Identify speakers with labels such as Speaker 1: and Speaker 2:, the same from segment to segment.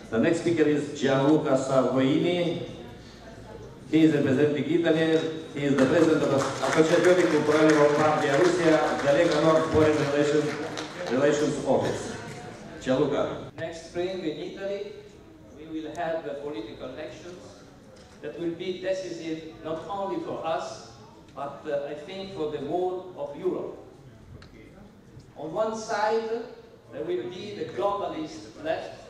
Speaker 1: The next speaker is Gianluca Savoini. He is representing Italy. He is the president of Associazione Culturale Lombardia Russia, the Lega Nord Foreign Relations Office. Gianluca.
Speaker 2: Next spring in Italy, we will have political elections that will be decisive not only for us, but I think for the whole of Europe. On one side, there will be the globalist left,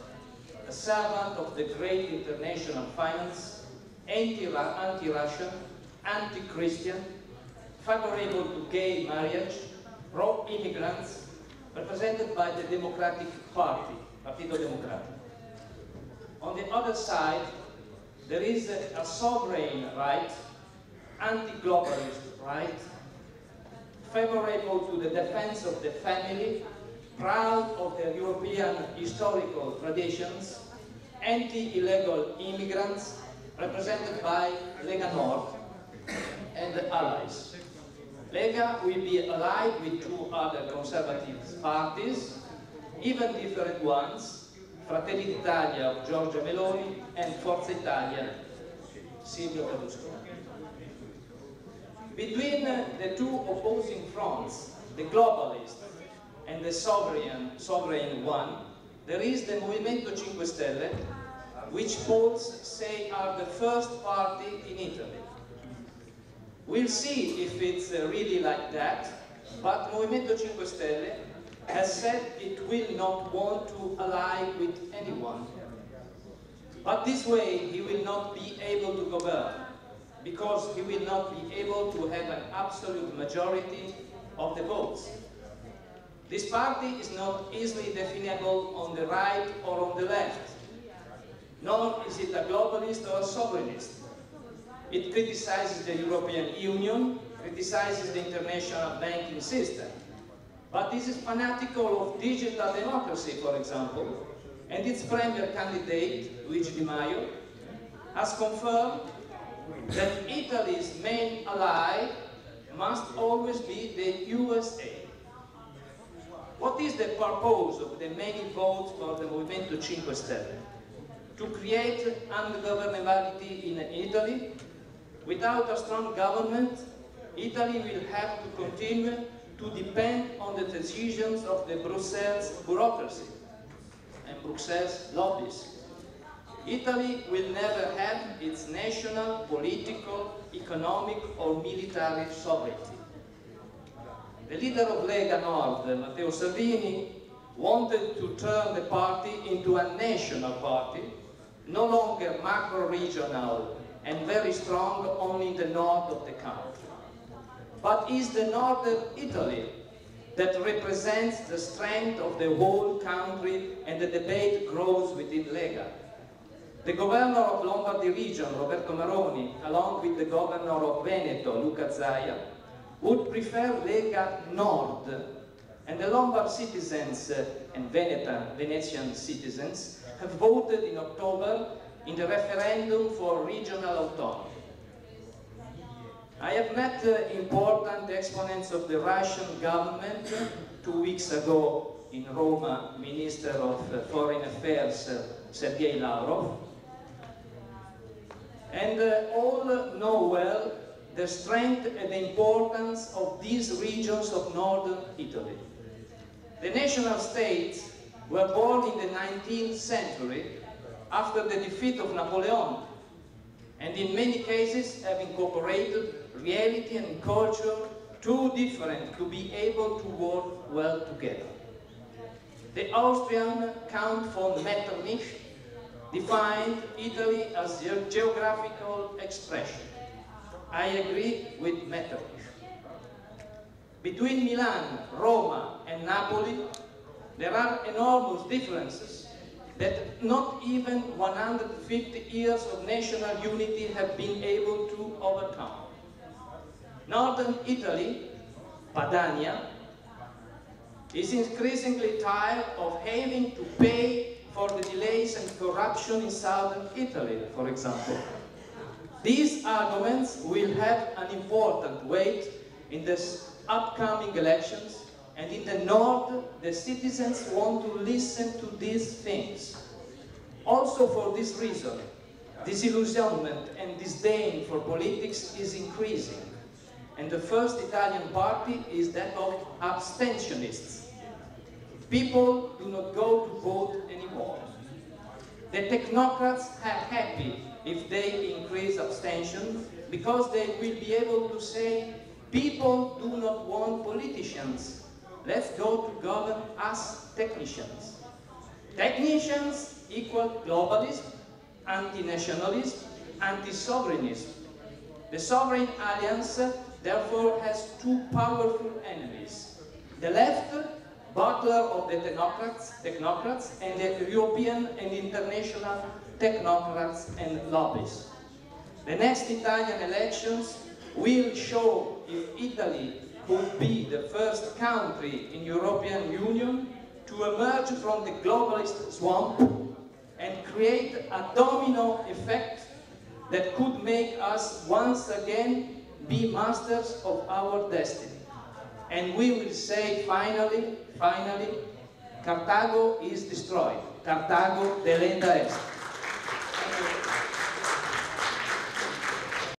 Speaker 2: a servant of the great international finance, anti-Russian, anti-Christian, favorable to gay marriage, pro-immigrants, represented by the Democratic Party, Partito Democratico. On the other side, there is a sovereign right, anti-globalist right, favorable to the defense of the family, proud of their European historical traditions, anti-illegal immigrants, represented by Lega Nord and the allies. Lega will be allied with two other conservative parties, even different ones, Fratelli d'Italia of Giorgia Meloni and Forza Italia, Silvio Berlusconi. Between the two opposing fronts, the globalist and the sovereign one, there is the Movimento 5 Stelle, which polls say are the first party in Italy. We'll see if it's really like that, but Movimento 5 Stelle has said it will not want to ally with anyone. But this way he will not be able to govern, because he will not be able to have an absolute majority of the votes. This party is not easily definable on the right or on the left, nor is it a globalist or a sovereignist. It criticizes the European Union, criticizes the international banking system, but this is fanatical of digital democracy, for example, and its premier candidate, Luigi Di Maio, has confirmed that Italy's main ally must always be the USA. What is the purpose of the many votes for the Movimento 5 Stelle? To create ungovernability in Italy. Without a strong government, Italy will have to continue to depend on the decisions of the Brussels bureaucracy and Brussels lobbies. Italy will never have its national, political, economic or military sovereignty. The leader of Lega Nord, Matteo Salvini, wanted to turn the party into a national party, no longer macro-regional and very strong only in the north of the country. But is the northern Italy that represents the strength of the whole country, and the debate grows within Lega. The governor of Lombardy region, Roberto Maroni, along with the governor of Veneto, Luca Zaia, would prefer Lega Nord, and the Lombard citizens and Venetian citizens have voted in October in the referendum for regional autonomy. I have met important exponents of the Russian government 2 weeks ago in Roma, Minister of Foreign Affairs Sergei Lavrov, and all know well the strength and the importance of these regions of northern Italy. The national states were born in the 19th century after the defeat of Napoleon, and in many cases have incorporated reality and culture too different to be able to work well together. The Austrian Count von Metternich defined Italy as a geographical expression. I agree with Metternich. Between Milan, Roma and Napoli, there are enormous differences that not even 150 years of national unity have been able to overcome. Northern Italy, Padania, is increasingly tired of having to pay for the delays and corruption in southern Italy, for example. These arguments will have an important weight in the upcoming elections, and in the north, the citizens want to listen to these things. Also for this reason, disillusionment and disdain for politics is increasing. And the first Italian party is that of abstentionists. People do not go to vote anymore. The technocrats are happy if they increase abstention because they will be able to say, people do not want politicians. Let's go to govern as technicians. Technicians equal globalism, anti-nationalism, anti-sovereignism. The Sovereign Alliance therefore has two powerful enemies. The left, butler of the technocrats, and the European and international technocrats and lobbies. The next Italian elections will show if Italy could be the first country in European Union to emerge from the globalist swamp and create a domino effect that could make us once again be masters of our destiny. And we will say finally, Carthago is destroyed. Carthago delenda est.